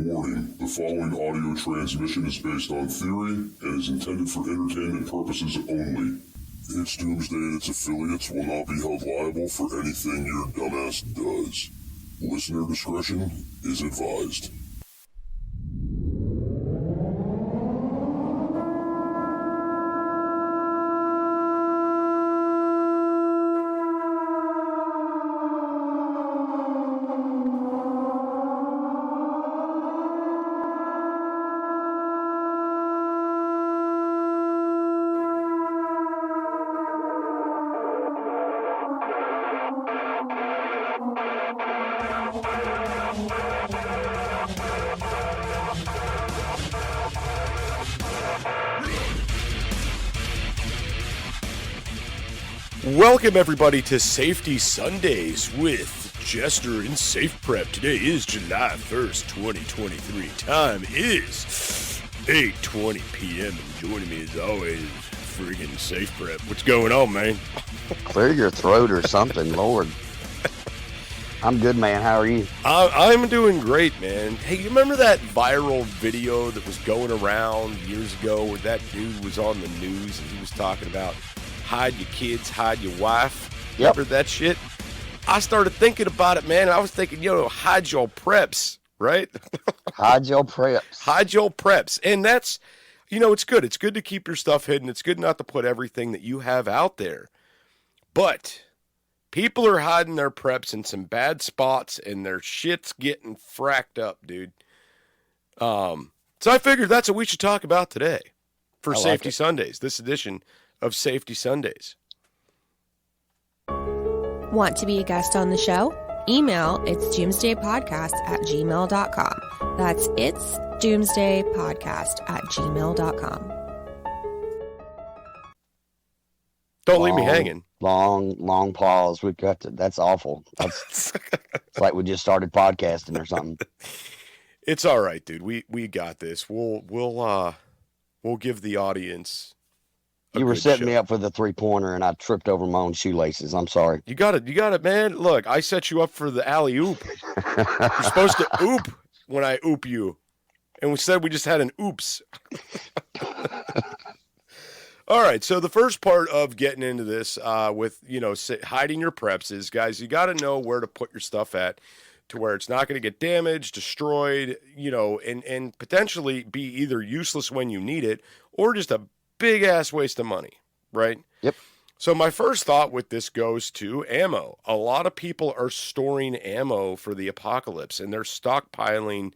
Warning, the following audio transmission is based on theory and is intended for entertainment purposes only. It's Doomsday and its affiliates will not be held liable for anything your dumbass does. Listener discretion is advised. Welcome everybody to Safety Sundays with Jester and SafePrep. Today is July 1st, 2023. Time is 8:20 p.m. and joining me as always, friggin' SafePrep. What's going on, man? Clear your throat or something, Lord. I'm good, man. How are you? I'm doing great, man. Hey, you remember that viral video that was going around years ago where that dude was on the news and he was talking about hide your kids, hide your wife? Yep. Remember that shit? I started thinking about it, man. I was thinking, hide your preps, right? Hide your preps. Hide your preps. And that's, it's good. It's good to keep your stuff hidden. It's good not to put everything that you have out there. But people are hiding their preps in some bad spots and their shit's getting fracked up, dude. So I figured that's what we should talk about today for Safety Sundays, this edition of Safety Sundays. Want to be a guest on the show? Email itsdoomsdaypodcast@gmail.com. That's itsdoomsdaypodcast@gmail.com. Don't leave me hanging. Long pause. We got to, that's awful. It's like we just started podcasting or something. It's all right, dude. We got this. We'll give the audience. You were setting me up for the 3-pointer, and I tripped over my own shoelaces. I'm sorry. You got it, man. Look, I set you up for the alley-oop. You're supposed to oop when I oop you. And instead, we just had an oops. All right, so the first part of getting into this with, hiding your preps is, guys, you got to know where to put your stuff at to where it's not going to get damaged, destroyed, and potentially be either useless when you need it or just a big-ass waste of money, right? Yep. So my first thought with this goes to ammo. A lot of people are storing ammo for the apocalypse, and they're stockpiling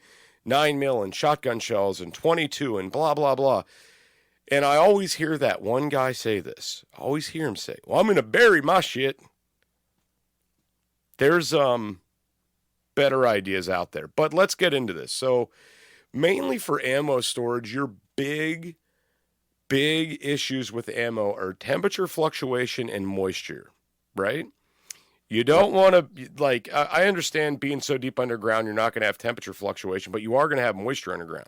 9mm and shotgun shells and 22 and blah, blah, blah. And I always hear that one guy say this. I always hear him say, well, I'm going to bury my shit. There's better ideas out there. But let's get into this. So mainly for ammo storage, your big issues with ammo are temperature fluctuation and moisture, right? You don't want to, I understand being so deep underground, you're not going to have temperature fluctuation, but you are going to have moisture underground.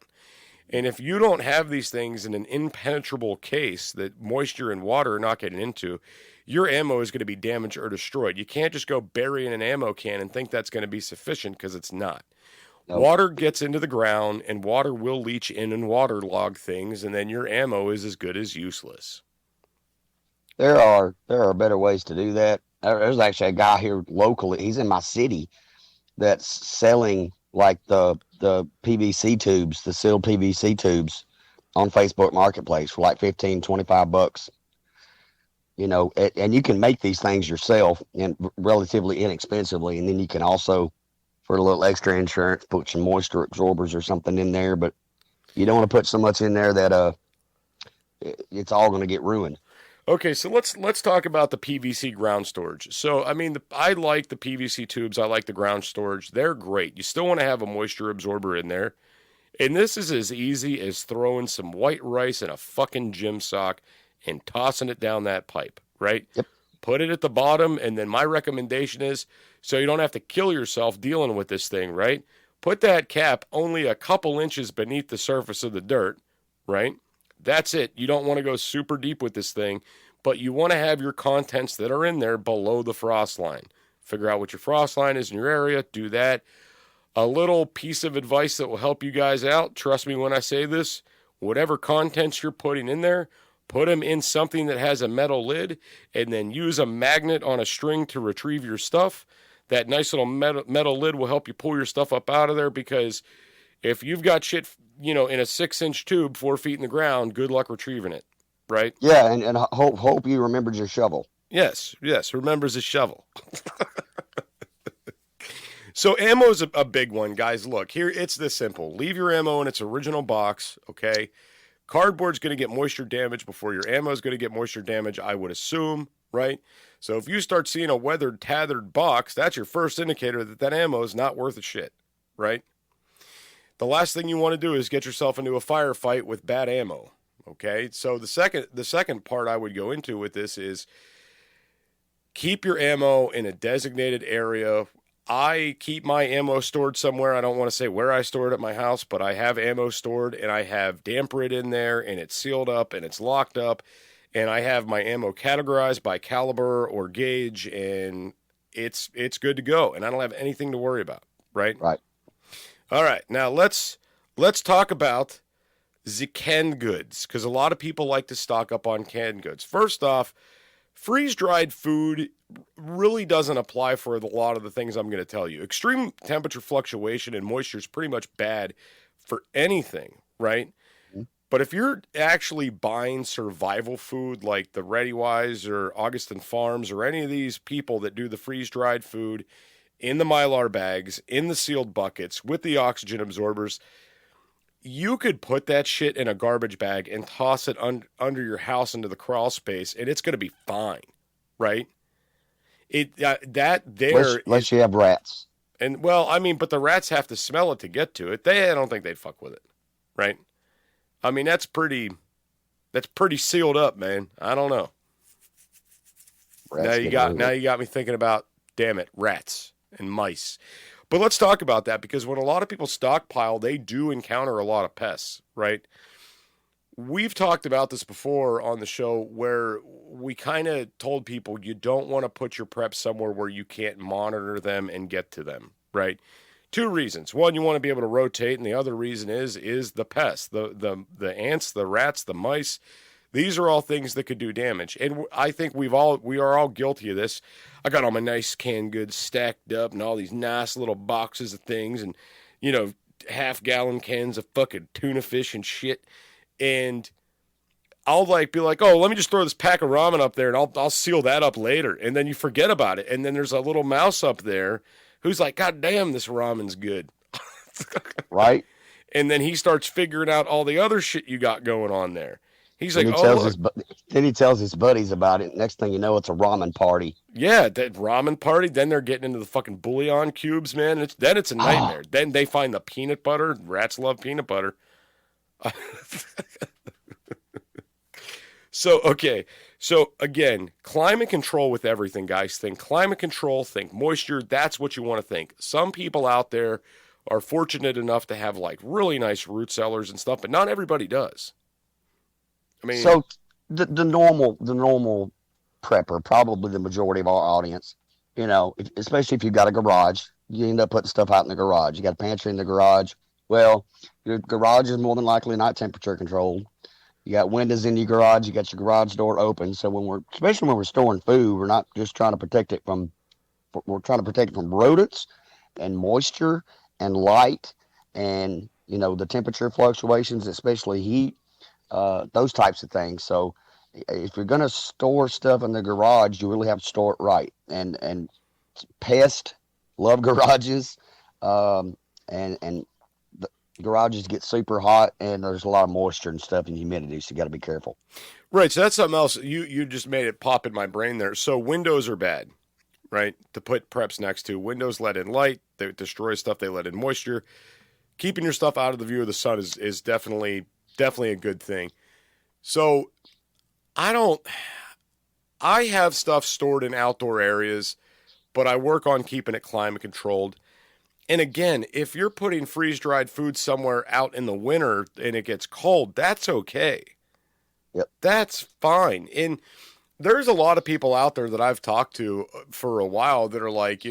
And if you don't have these things in an impenetrable case that moisture and water are not getting into, your ammo is going to be damaged or destroyed. You can't just go bury in an ammo can and think that's going to be sufficient, because it's not. Nope. Water gets into the ground, and water will leach in and waterlog things, and then your ammo is as good as useless. There are better ways to do that. There's actually a guy here locally. He's in my city that's selling like the PVC tubes, the sealed PVC tubes on Facebook Marketplace for like $15-$25. And you can make these things yourself and relatively inexpensively, and then you can also, for a little extra insurance, put some moisture absorbers or something in there. But you don't want to put so much in there that it's all going to get ruined. Okay, so let's talk about the PVC ground storage. So, I like the PVC tubes. I like the ground storage. They're great. You still want to have a moisture absorber in there. And this is as easy as throwing some white rice in a fucking gym sock and tossing it down that pipe, right? Yep. Put it at the bottom, and then my recommendation is, so you don't have to kill yourself dealing with this thing, right? Put that cap only a couple inches beneath the surface of the dirt, right? That's it. You don't want to go super deep with this thing, but you want to have your contents that are in there below the frost line. Figure out what your frost line is in your area. Do that. A little piece of advice that will help you guys out. Trust me when I say this. Whatever contents you're putting in there, put them in something that has a metal lid, and then use a magnet on a string to retrieve your stuff. That nice little metal lid will help you pull your stuff up out of there, because if you've got shit, in a 6-inch tube 4 feet in the ground, good luck retrieving it, right? Yeah, and hope you remembered your shovel. Yes, remembers his shovel. So ammo's a big one, guys. Look, here, it's this simple. Leave your ammo in its original box, okay? Cardboard's going to get moisture damage before your ammo is going to get moisture damage, I would assume, right? So if you start seeing a weathered, tethered box, that's your first indicator that ammo is not worth a shit, right? The last thing you want to do is get yourself into a firefight with bad ammo, okay? So the second part I would go into with this is keep your ammo in a designated area. I keep my ammo stored somewhere. I don't want to say where I store it at my house, but I have ammo stored, and I have damper it in there, and it's sealed up, and it's locked up, and I have my ammo categorized by caliber or gauge, and it's good to go, and I don't have anything to worry about, right? Right. All right, now let's talk about the canned goods, because a lot of people like to stock up on canned goods. First off, freeze-dried food really doesn't apply for a lot of the things I'm going to tell you. Extreme temperature fluctuation and moisture is pretty much bad for anything, right? Mm-hmm. But if you're actually buying survival food like the ReadyWise or Augustin Farms or any of these people that do the freeze-dried food in the Mylar bags, in the sealed buckets, with the oxygen absorbers, you could put that shit in a garbage bag and toss it under your house into the crawl space, and it's going to be fine, right? Unless you have rats. And well, I mean, but the rats have to smell it to get to it. I don't think they'd fuck with it, right? I mean, that's pretty sealed up, man. I don't know. Now you got me thinking about, damn it, rats and mice. But let's talk about that, because when a lot of people stockpile, they do encounter a lot of pests, right? We've talked about this before on the show, where we kind of told people you don't want to put your preps somewhere where you can't monitor them and get to them, right? 2 reasons. One, you want to be able to rotate, and the other reason is the pests, the ants, the rats, the mice. These are all things that could do damage, and I think we are all guilty of this. I got all my nice canned goods stacked up and all these nice little boxes of things, and half-gallon cans of fucking tuna fish and shit. And I'll be like, oh, let me just throw this pack of ramen up there, and I'll seal that up later. And then you forget about it, and then there's a little mouse up there who's like, God damn, this ramen's good, right? And then he starts figuring out all the other shit you got going on there. He's like, then he tells his buddies about it. Next thing you know, it's a ramen party. Yeah, that ramen party. Then they're getting into the fucking bouillon cubes, man. Then it's a nightmare. Then they find the peanut butter. Rats love peanut butter. So again, climate control with everything, guys. Think climate control, think moisture. That's what you want to think. Some people out there are fortunate enough to have really nice root cellars and stuff, but not everybody does. I mean, so the normal prepper, probably the majority of our audience, especially if you've got a garage, you end up putting stuff out in the garage. You got a pantry in the garage. Well, your garage is more than likely not temperature controlled. You got windows in your garage. You got your garage door open. So especially when we're storing food, we're not just trying to protect it from rodents and moisture and light and, the temperature fluctuations, especially heat, those types of things. So if you're going to store stuff in the garage, you really have to store it right. And pests love garages. And the garages get super hot, and there's a lot of moisture and stuff and humidity, so you got to be careful. Right. So that's something else. You just made it pop in my brain there. So windows are bad, right? To put preps next to. Windows let in light. They destroy stuff. They let in moisture. Keeping your stuff out of the view of the sun is definitely a good thing. So I have stuff stored in outdoor areas, but I work on keeping it climate controlled. And again, if you're putting freeze-dried food somewhere out in the winter and it gets cold, that's okay. Yep. That's fine. And there's a lot of people out there that I've talked to for a while that are like,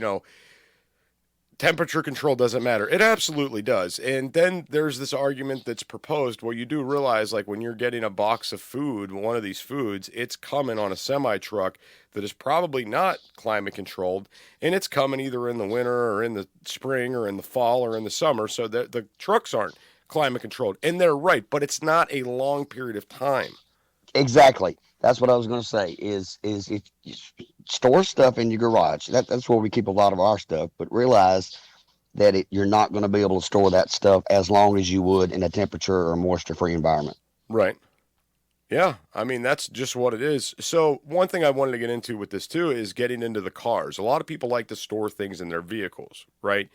temperature control doesn't matter. It absolutely does. And then there's this argument that's proposed. Well, you do realize, like, when you're getting a box of food, one of these foods, it's coming on a semi truck that is probably not climate controlled, and it's coming either in the winter or in the spring or in the fall or in the summer, so that the trucks aren't climate controlled. And they're right, but it's not a long period of time. Exactly. That's what I was going to say. Is if you store stuff in your garage, that's where we keep a lot of our stuff. But realize that you're not going to be able to store that stuff as long as you would in a temperature or moisture-free environment. Right. Yeah. I mean, that's just what it is. So one thing I wanted to get into with this too is getting into the cars. A lot of people like to store things in their vehicles, right?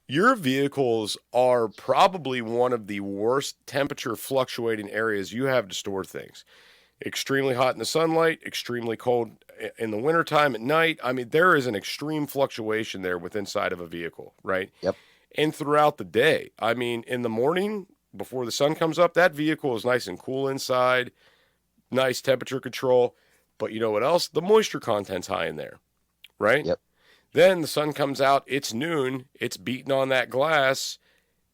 Your vehicles are probably one of the worst temperature fluctuating areas you have to store things. Extremely hot in the sunlight, extremely cold in the wintertime at night. I mean, there is an extreme fluctuation there with inside of a vehicle, right? Yep. And throughout the day. I mean, in the morning, before the sun comes up, that vehicle is nice and cool inside, nice temperature control. But you know what else? The moisture content's high in there, right? Yep. Then the sun comes out, it's noon, it's beating on that glass,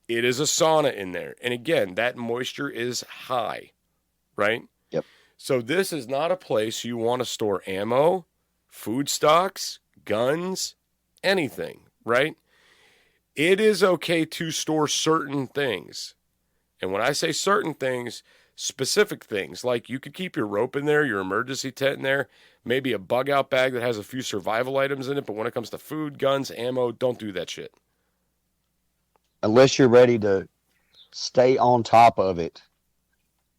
it is a sauna in there. And again, that moisture is high, right? Yep. So this is not a place you want to store ammo, food stocks, guns, anything, right? It is okay to store certain things. And when I say certain things, specific things, like you could keep your rope in there, your emergency tent in there, maybe a bug out bag that has a few survival items in it, but when it comes to food, guns, ammo, don't do that shit. Unless you're ready to stay on top of it,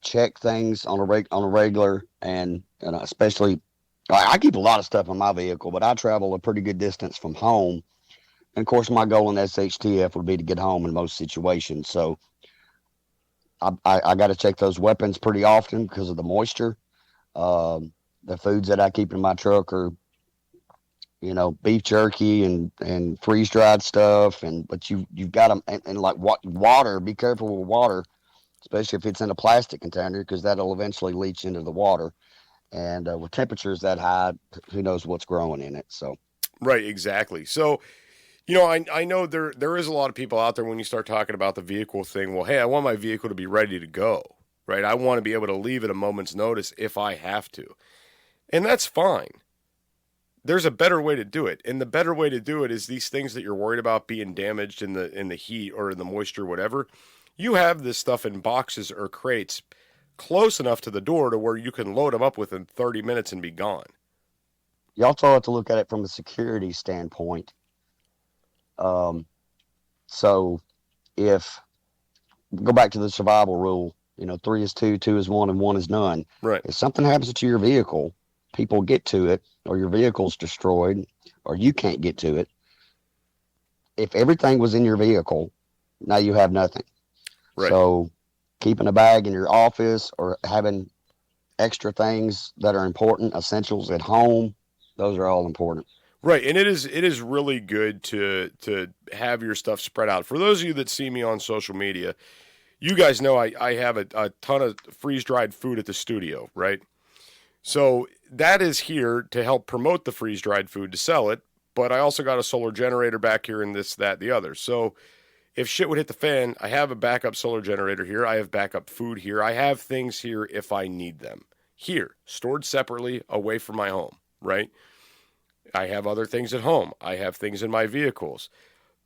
check things on a regular, and especially, I keep a lot of stuff in my vehicle, but I travel a pretty good distance from home. And of course, my goal in SHTF would be to get home in most situations. So I got to check those weapons pretty often because of the moisture. The foods that I keep in my truck are, beef jerky and freeze dried stuff. But you've got them, and like water. Be careful with water, especially if it's in a plastic container, because that'll eventually leach into the water. And with temperatures that high, who knows what's growing in it? So, right, exactly. So, I know there is a lot of people out there when you start talking about the vehicle thing. Well, hey, I want my vehicle to be ready to go, right? I want to be able to leave at a moment's notice if I have to. And that's fine. There's a better way to do it. And the better way to do it is these things that you're worried about being damaged in the heat or in the moisture, whatever. You have this stuff in boxes or crates close enough to the door to where you can load them up within 30 minutes and be gone. You also have to look at it from a security standpoint. So if go back to the survival rule, 3 is 2, 2 is 1, and 1 is none. Right. If something happens to your vehicle, people get to it, or your vehicle's destroyed, or you can't get to it. If everything was in your vehicle, now you have nothing. Right. So keeping a bag in your office or having extra things that are important, essentials at home, those are all important. Right, and it is really good to have your stuff spread out. For those of you that see me on social media, you guys know I have a ton of freeze-dried food at the studio, right? So that is here to help promote the freeze-dried food to sell it, but I also got a solar generator back here and this, that, the other. So if shit would hit the fan, I have a backup solar generator here. I have backup food here. I have things here if I need them. Here, stored separately away from my home, right? I have other things at home. I have things in my vehicles.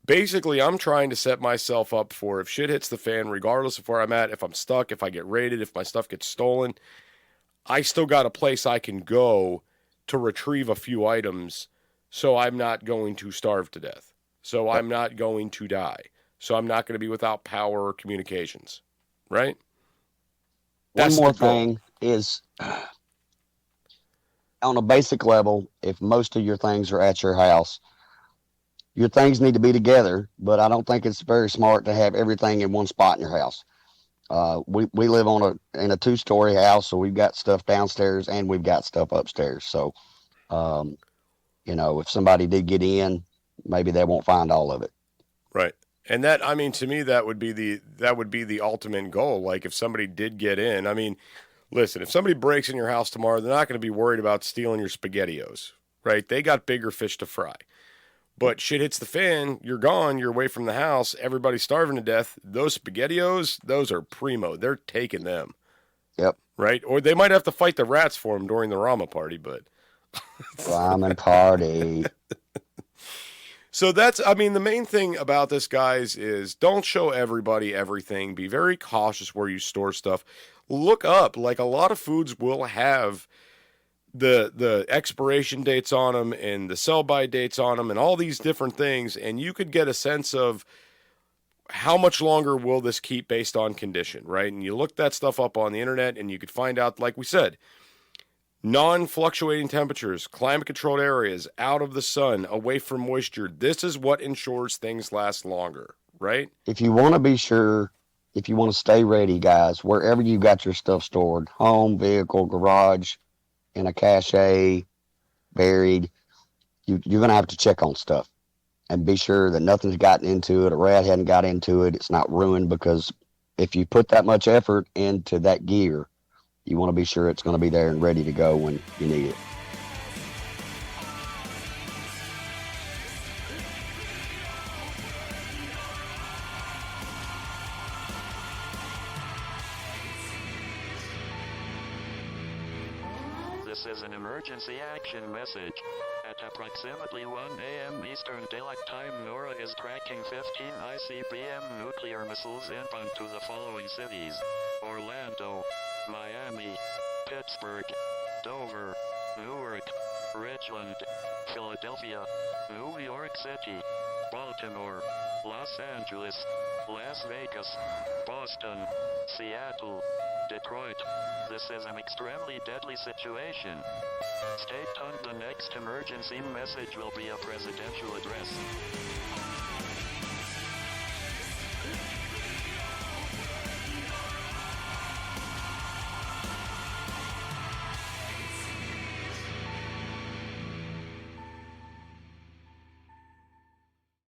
Basically, I'm trying to set myself up for if shit hits the fan, regardless of where I'm at, if I'm stuck, if I get raided, if my stuff gets stolen, I still got a place I can go to retrieve a few items so I'm not going to starve to death. So I'm not going to die. So I'm not going to be without power or communications, right? One more thing is, on a basic level, if most of your things are at your house, your things need to be together, but I don't think it's very smart to have everything in one spot in your house. We live in a 2-story house, so we've got stuff downstairs and we've got stuff upstairs. So, if somebody did get in, maybe they won't find all of it. Right. And that, I mean, to me, that would be the ultimate goal. Like if somebody did get in, I mean, listen, if somebody breaks in your house tomorrow, they're not going to be worried about stealing your SpaghettiOs, right? They got bigger fish to fry. But shit hits the fan, you're gone, you're away from the house, everybody's starving to death. Those SpaghettiOs, those are primo. They're taking them. Yep. Right? Or they might have to fight the rats for them during the Rama party, but... Ramen party. So that's, I mean, the main thing about this, guys, is don't show everybody everything. Be very cautious where you store stuff. Look up, like a lot of foods will have the expiration dates on them and the sell-by dates on them and all these different things, and you could get a sense of how much longer will this keep based on condition, right? And you look that stuff up on the internet and you could find out, like we said, non-fluctuating temperatures, climate-controlled areas, out of the sun, away from moisture. This is what ensures things last longer, right? If you want to be sure, if you want to stay ready, guys, wherever you got your stuff stored, home, vehicle, garage, in a cache, buried, you're going to have to check on stuff and be sure that nothing's gotten into it, a rat hadn't got into it, it's not ruined, because if you put that much effort into that gear, you want to be sure it's going to be there and ready to go when you need it. This is an emergency action message. At approximately 1 a.m. Eastern Daylight Time, NORAD is tracking 15 ICBM nuclear missiles inbound to the following cities: Orlando, Miami, Pittsburgh, Dover, Newark, Richland, Philadelphia, New York City, Baltimore, Los Angeles, Las Vegas, Boston, Seattle, Detroit. This is an extremely deadly situation. Stay tuned. The next emergency message will be a presidential address.